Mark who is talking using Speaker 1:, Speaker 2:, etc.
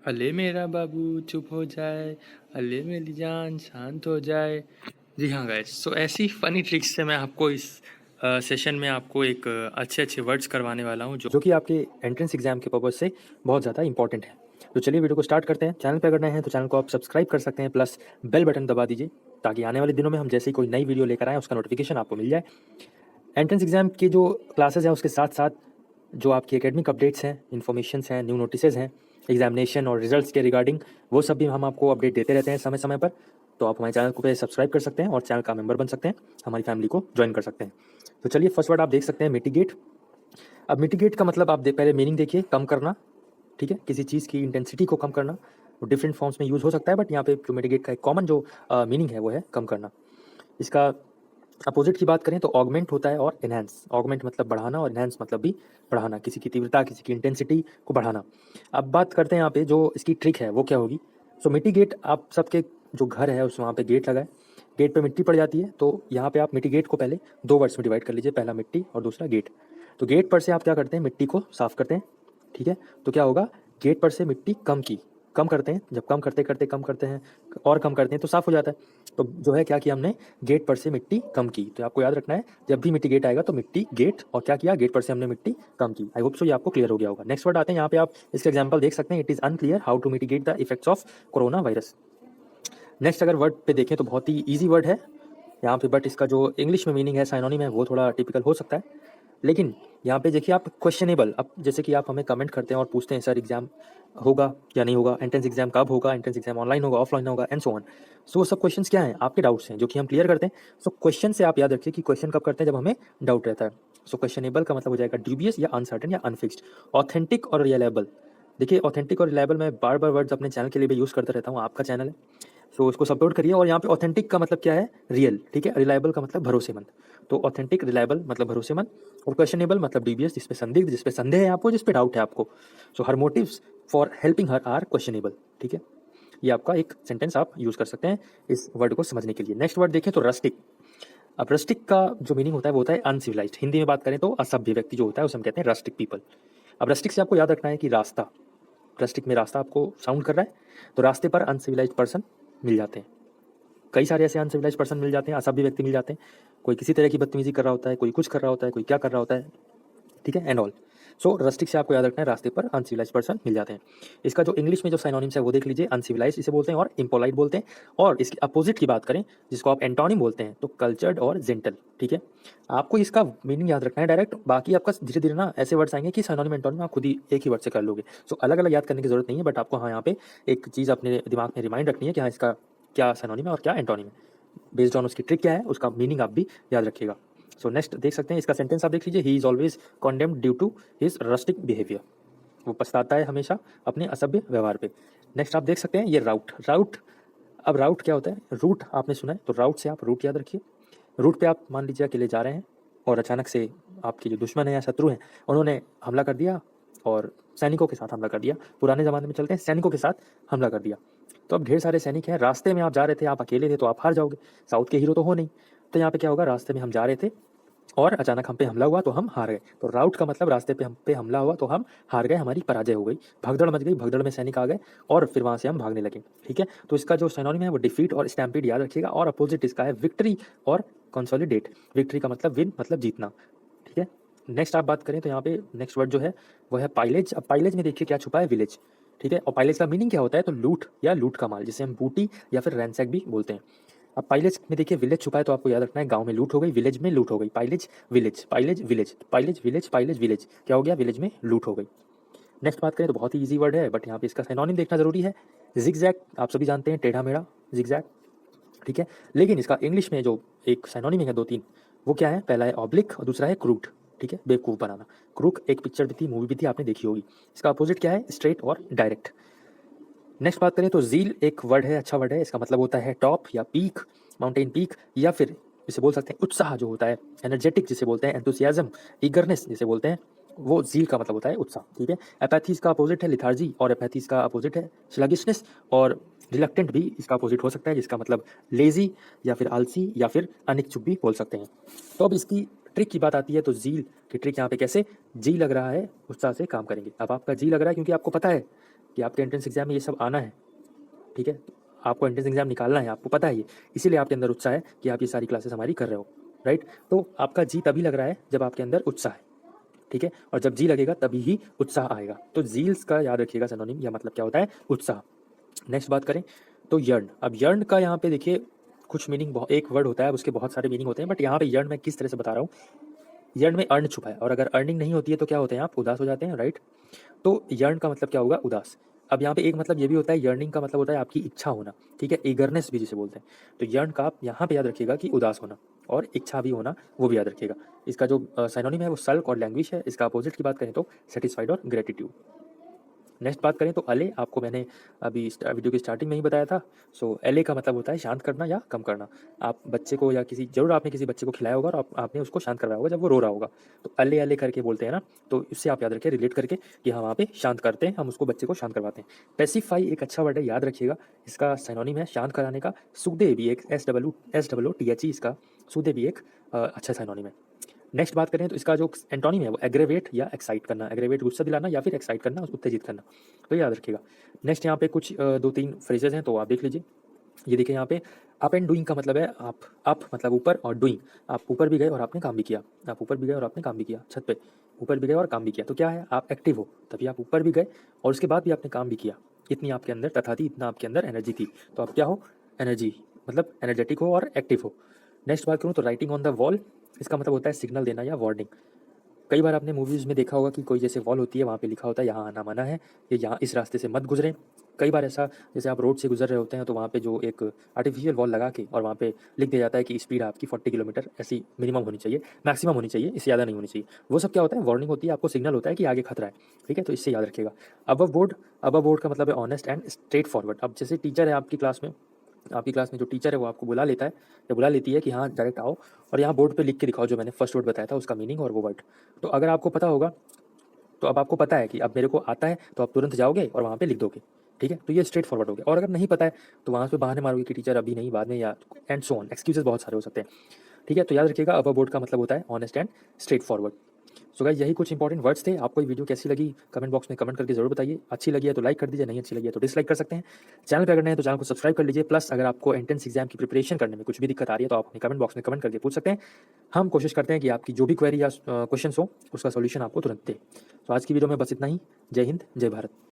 Speaker 1: अले मेरा बाबू चुप हो जाए, अले मेरी जान शांत हो जाए। जी हाँ गाइस, सो ऐसी फ़नी ट्रिक्स से मैं आपको इस सेशन में आपको एक अच्छे अच्छे वर्ड्स करवाने वाला हूँ जो कि आपके एंट्रेंस एग्जाम के पर्पज़ से बहुत ज़्यादा इंपॉर्टेंट है। तो चलिए वीडियो को स्टार्ट करते हैं। चैनल पे अगर नए हैं तो चैनल को आप सब्सक्राइब कर सकते हैं, प्लस बेल बटन दबा दीजिए ताकि आने वाले दिनों में हम जैसे ही कोई नई वीडियो लेकर आएँ उसका नोटिफिकेशन आपको मिल जाए। एंट्रेंस एग्जाम की जो क्लासेस हैं उसके साथ साथ जो आपकी एकेडमिक अपडेट्स हैं, इन्फॉर्मेशंस हैं, न्यू नोटिसेज हैं, एग्जामिनेशन और रिजल्ट्स के रिगार्डिंग, वो सब भी हम आपको अपडेट देते रहते हैं समय समय पर। तो आप हमारे चैनल को पे सब्सक्राइब कर सकते हैं और चैनल का मेंबर बन सकते हैं, हमारी फैमिली को ज्वाइन कर सकते हैं। तो चलिए फर्स्ट वर्ड आप देख सकते हैं मिटिगेट। अब मिटिगेट का मतलब आप पहले मीनिंग देखिए, कम करना। ठीक है, किसी चीज़ की इंटेंसिटी को कम करना। डिफरेंट फॉर्म्स में यूज़ हो सकता है, बट यहाँ पे जो मिटिगेट का एक कॉमन जो मीनिंग है वो है कम करना। इसका अपोजिट की बात करें तो ऑगमेंट होता है और एनहांस। ऑगमेंट मतलब बढ़ाना और एनहांस मतलब भी बढ़ाना, किसी की तीव्रता, किसी की इंटेंसिटी को बढ़ाना। अब बात करते हैं यहाँ पे जो इसकी ट्रिक है वो क्या होगी। सो मिटिगेट, आप सबके जो घर है उस वहाँ पे गेट लगाए, गेट पे मिट्टी पड़ जाती है, तो यहाँ पे आप मिटिगेट को पहले दो वर्ड्स में डिवाइड कर लीजिए, पहला मिट्टी और दूसरा गेट। तो गेट पर से आप क्या करते हैं, मिट्टी को साफ करते हैं। ठीक है, तो क्या होगा, गेट पर से मिट्टी कम करते हैं। जब कम करते हैं और कम करते हैं तो साफ हो जाता है। तो जो है क्या किया हमने, गेट पर से मिट्टी कम की। तो आपको याद रखना है, जब भी मिट्टी गेट आएगा तो मिट्टी गेट, और क्या किया, गेट पर से हमने मिट्टी कम की। आई होप सो ये आपको क्लियर हो गया होगा। नेक्स्ट वर्ड आते हैं, यहाँ पे आप इसका एग्जांपल देख सकते हैं, it is unclear how to mitigate the effects of corona virus. Next अगर वर्ड पे देखें तो बहुत ही ईजी वर्ड है यहाँ पे, बट इसका जो इंग्लिश में मीनिंग है, साइनोनिम है, वो थोड़ा टिपिकल हो सकता है। लेकिन यहाँ पे देखिए आप, क्वेश्चनेबल। अब जैसे कि आप हमें कमेंट करते हैं और पूछते हैं सर एग्जाम होगा या नहीं होगा, एंट्रेंस एग्जाम कब होगा, एंट्रेंस एग्जाम ऑनलाइन होगा, ऑफलाइन होगा, एंड सो ऑन। सो वो सब क्वेश्चंस क्या हैं, आपके डाउट्स हैं जो कि हम क्लियर करते हैं। सो क्वेश्चन से आप याद रखिए कि क्वेश्चन कब करते हैं, जब हमें डाउट रहता है। सो क्वेश्चनेबल का मतलब हो जाएगा ड्यूबियस या अनसर्टन या अनफिक्स्ड। ऑथेंटिक और रिलायबल, देखिए ऑथेंटिक और रिलायबल मैं बार बार वर्ड्स अपने चैनल के लिए भी यूज़ करता रहता हूँ, आपका चैनल है सो उसको सपोर्ट करिए। और यहाँ पे ऑथेंटिक का मतलब क्या है, रियल। ठीक है, रिलायबल का मतलब भरोसेमंद। तो ऑथेंटिक, रिलायबल मतलब भरोसेमंद, और क्वेश्चनेबल मतलब डीबियस, जिसपे संदिग्ध, जिसपे संदेह है आपको, जिसपे डाउट है आपको। So her motives for helping her are questionable. ठीक है, ये आपका एक सेंटेंस आप यूज कर सकते हैं इस वर्ड को समझने के लिए। नेक्स्ट वर्ड देखें तो रस्टिक। अब रस्टिक का जो मीनिंग होता है वो होता है अनसिविलाइज्ड। हिंदी में बात करें तो असभ्य व्यक्ति जो होता है उसे हम कहते हैं रस्टिक पीपल। अब रस्टिक से आपको याद रखना है कि रास्ता, रस्टिक में रास्ता आपको साउंड कर रहा है, तो रास्ते पर अनसिविलाइज्ड पर्सन मिल जाते हैं। कई सारे ऐसे अनसिविलाइज्ड पर्सन मिल जाते हैं, असभ्य व्यक्ति मिल जाते हैं। कोई किसी तरह की बदतमीजी कर रहा होता है, कोई कुछ कर रहा होता है, कोई क्या कर रहा होता है। ठीक है, एंड ऑल। सो रस्टिक से आपको याद रखना है, रास्ते पर अनसिविलाइज्ड पर्सन मिल जाते हैं। इसका जो इंग्लिश में जो साइनोनिम्स है वो देख लीजिए, अनसिविलाइज्ड इसे बोलते हैं और इम्पोलाइट बोलते हैं। और इसके अपोजिट की बात करें जिसको आप एंटोनिम बोलते हैं, तो कल्चर्ड और जेंटल। ठीक है, आपको इसका मीनिंग याद रखना है डायरेक्ट, बाकी आपका धीरे धीरे ना ऐसे वर्ड्स आएंगे कि साइनोनिम एंटोनिम आप खुद ही एक ही वर्ड से कर लोगे। सो अलग अलग याद करने की जरूरत नहीं है, बट आपको हाँ यहाँ पे एक चीज़ अपने दिमाग में रिमाइंड रखनी है कि हाँ इसका क्या साइनोनिम है और क्या एंटोनिम है। बेस्ड ऑन उसकी ट्रिक क्या है, उसका मीनिंग आप भी याद रखिएगा। सो नेक्स्ट देख सकते हैं, इसका सेंटेंस आप देख लीजिए, he is always condemned due to his rustic behaviour. वो पछताता है हमेशा अपने असभ्य व्यवहार पे। नेक्स्ट आप देख सकते हैं ये राउट। राउट, अब राउट क्या होता है, रूट आपने सुना है, तो राउट से आप रूट याद रखिए। रूट पे आप मान लीजिए अकेले जा रहे हैं और अचानक से आपके जो दुश्मन है या शत्रु हैं उन्होंने हमला कर दिया, और सैनिकों के साथ हमला कर दिया। पुराने ज़माने में चलते हैं, सैनिकों के साथ हमला कर दिया। तो अब ढेर सारे सैनिक हैं, रास्ते में आप जा रहे थे, आप अकेले थे तो आप हार जाओगे, साउथ के हीरो तो हो नहीं। तो यहाँ पे क्या होगा, रास्ते में हम जा रहे थे और अचानक हम पे हमला हुआ तो हम हार गए। तो राउट का मतलब रास्ते पे हम पे हमला हुआ तो हम हार गए, हमारी पराजय हो गई, भगदड़ मच गई, भगदड़ में सैनिक आ गए और फिर वहाँ से हम भागने लगे। ठीक है, तो इसका जो सिनोनिम है वो डिफीट और स्टैम्पीड याद रखिएगा, और अपोजिट इसका है विक्ट्री और कंसोलिडेट। विक्ट्री का मतलब विन, मतलब जीतना। ठीक है, नेक्स्ट आप बात करें तो यहाँ पे नेक्स्ट वर्ड जो है वो है पाइलेज। अब पाइलेज में देखिए क्या छुपा है, विलेज। ठीक है, और पाइलेज का मीनिंग क्या होता है, तो लूट या लूट का माल, जिसे हम बूटी या फिर रैंसैक भी बोलते हैं। अब पाइलेज में देखिए विलेज छुपा है, तो आपको याद रखना है गांव में लूट हो गई, विलेज में लूट हो गई। पाइलेज विलेज, पाइलेज विलेज, पाइलेज विलेज, पाइलेज विलेज, क्या हो गया, विलेज में लूट हो गई। नेक्स्ट बात करें तो बहुत ही इजी वर्ड है, बट यहाँ पे इसका सिनोनिम देखना जरूरी है। जिगजैग, आप सभी जानते हैं, टेढ़ा मेढ़ा, जिगजैग। ठीक है, लेकिन इसका इंग्लिश में जो एक सिनोनिम है दो तीन, वो क्या है, पहला है ऑब्लिक और दूसरा है क्रूड। ठीक है, बेवकूफ़ बनाना। क्रूक एक पिक्चर भी थी, मूवी भी थी, आपने देखी होगी। इसका अपोजिट क्या है, स्ट्रेट और डायरेक्ट। नेक्स्ट बात करें तो ज़ील एक वर्ड है, अच्छा वर्ड है। इसका मतलब होता है टॉप या पीक, माउंटेन पीक, या फिर इसे बोल सकते हैं उत्साह जो होता है, एनर्जेटिक जिसे बोलते हैं, एंथुसियाज्म, ईगरनेस जिसे बोलते हैं, वो ज़ील का मतलब होता है उत्साह। ठीक है, एपैथी इसका अपोजिट है लिथार्जी, और एपैथी इसका अपोजिट है स्लगिशनेस, और रिलक्टेंट भी इसका अपोजिट हो सकता है, जिसका मतलब लेजी या फिर आलसी या फिर अनिच्छुक भी बोल सकते हैं। तो अब इसकी ट्रिक की बात आती है, तो ज़ील की ट्रिक यहाँ पे कैसे, जी लग रहा है उत्साह से काम करेंगे। अब आपका जी लग रहा है क्योंकि आपको पता है
Speaker 2: कि आपके एंट्रेंस एग्जाम में ये सब आना है, ठीक है, आपको एंट्रेंस एग्जाम निकालना है, आपको पता है ये, इसीलिए आपके अंदर उत्साह है कि आप ये सारी क्लासेस हमारी कर रहे हो, राइट। तो आपका जी तभी लग रहा है जब आपके अंदर उत्साह है, ठीक है, और जब जी लगेगा तभी ही उत्साह आएगा। तो जील्स का याद रखिएगा सिनोनिम या मतलब क्या होता है, उत्साह। नेक्स्ट बात करें तो यर्न। अब यर्न का यहाँ पे देखिए कुछ मीनिंग, एक वर्ड होता है उसके बहुत सारे मीनिंग होते हैं, बट यहाँ पे यर्न मैं किस तरह से बता रहा हूँ, यर्न में अर्न छुपा है, और अगर अर्निंग नहीं होती है तो क्या होते हैं, आप उदास हो जाते हैं, राइट। तो यर्न का मतलब क्या होगा, उदास। अब यहाँ पे एक मतलब ये भी होता है, यर्निंग का मतलब होता है आपकी इच्छा होना, ठीक है, ईगरनेस भी जिसे बोलते हैं। तो यर्न का आप यहाँ पे याद रखिएगा कि उदास होना, और इच्छा भी होना वो भी याद रखिएगा। इसका जो साइनोनिम है वो सल्क और लैंग्विश है। इसका अपोजिट की बात करें तो सेटिस्फाइड और ग्रेटिट्यूड। नेक्स्ट बात करें तो अले, आपको मैंने अभी वीडियो की स्टार्टिंग में ही बताया था। सो अले का मतलब होता है शांत करना या कम करना। आप बच्चे को या जरूर आपने किसी बच्चे को खिलाया होगा और आपने उसको शांत करवाया होगा जब वो रो रहा होगा, तो अले अले करके बोलते हैं ना, तो इससे आप याद रखें रिलेट करके कि हाँ वहाँ पे शांत करते हैं, हम उसको बच्चे को शांत करवाते हैं। पेसिफाई एक अच्छा वर्ड है, याद रखिएगा, इसका साइनोनिम है शांत कराने का। सुखदे भी एक SOOTHE, इसका सुखदे भी एक अच्छा साइनोनिम है। नेक्स्ट बात करें तो इसका जो एंटोनिम है वो एग्रेवेट या एक्साइट करना, एग्रेवेट गुस्सा दिलाना या फिर एक्साइट करना, उत्तेजित करना, तो याद रखिएगा। नेक्स्ट यहाँ पे कुछ 2-3 फ्रेजेस हैं तो आप देख लीजिए। ये देखिए यहाँ पे अप एंड डूइंग का मतलब है आप, अप मतलब ऊपर और डूइंग, आप ऊपर भी गए और आपने काम भी किया, आप ऊपर भी गए और आपने काम भी किया, छत पे ऊपर भी गए और काम भी किया, तो क्या है, आप एक्टिव हो, तभी आप ऊपर भी गए और उसके बाद भी आपने काम भी किया। इतनी आपके अंदर तथा थी, इतना आपके अंदर एनर्जी थी, तो आप क्या हो, एनर्जी, मतलब एनर्जेटिक हो और एक्टिव हो। नेक्स्ट बात करूँ तो राइटिंग ऑन द वॉल, इसका मतलब होता है सिग्नल देना या वार्निंग। कई बार आपने मूवीज़ में देखा होगा कि कोई जैसे वॉल होती है, वहाँ पे लिखा होता है यहाँ आना मना है, या यहाँ इस रास्ते से मत गुजरें। कई बार ऐसा, जैसे आप रोड से गुजर रहे होते हैं तो वहाँ पे जो एक आर्टिफिशियल वॉल लगा के और वहाँ पे लिख दिया जाता है कि स्पीड आपकी 40 किलोमीटर ऐसी मिनिमम होनी चाहिए, मैक्सिमम होनी चाहिए, इससे ज़्यादा नहीं होनी चाहिए। वो सब क्या होता है, वार्निंग होती है, आपको सिग्नल होता है कि आगे खतरा है, ठीक है, तो इससे याद रखिएगा। अबव बोर्ड का मतलब है ऑनेस्ट एंड स्ट्रेट फॉरवर्ड। अब जैसे टीचर है आपकी क्लास में जो टीचर है वो आपको बुला लेता है या बुला लेती है कि हाँ डायरेक्ट आओ और यहाँ बोर्ड पे लिख के दिखाओ जो मैंने फर्स्ट वर्ड बताया था उसका मीनिंग और वो वर्ड। तो अगर आपको पता होगा तो अब आपको पता है कि अब मेरे को आता है, तो आप तुरंत जाओगे और वहाँ पे लिख दोगे, ठीक है, तो ये स्ट्रेट फॉरवर्ड हो गया। और अगर नहीं पता है तो वहाँ पे बहाने मारोगे कि टीचर अभी नहीं, बाद में, या एंड सो ऑन, एक्सक्यूजेस बहुत सारे हो सकते हैं, ठीक है। तो याद रखिएगा अबव बोर्ड का मतलब होता है honest and straight forward. So guys यही कुछ इंपॉर्टेंट वर्ड्स थे। आपको ये वीडियो कैसी लगी कमेंट बॉक्स में कमेंट करके जरूर बताइए। अच्छी लगी है तो लाइक कर दीजिए, नहीं अच्छी लगी है तो डिसलाइक कर सकते हैं। चैनल पे अगर नए हैं तो चैनल को सब्सक्राइब कर लीजिए। प्लस अगर आपको एंट्रेंस एग्जाम की प्रिपरेशन करने में कुछ भी दिक्कत आ रही है तो आप अपने कमेंट बॉक्स में कमेंट करके पूछ सकते हैं। हम कोशिश करते हैं कि आपकी जो भी क्वेरी या क्वेश्चन हो उसका सोल्यूशन आपको तुरंत दे। तो आज की वीडियो में बस इतना ही। जय हिंद, जय भारत।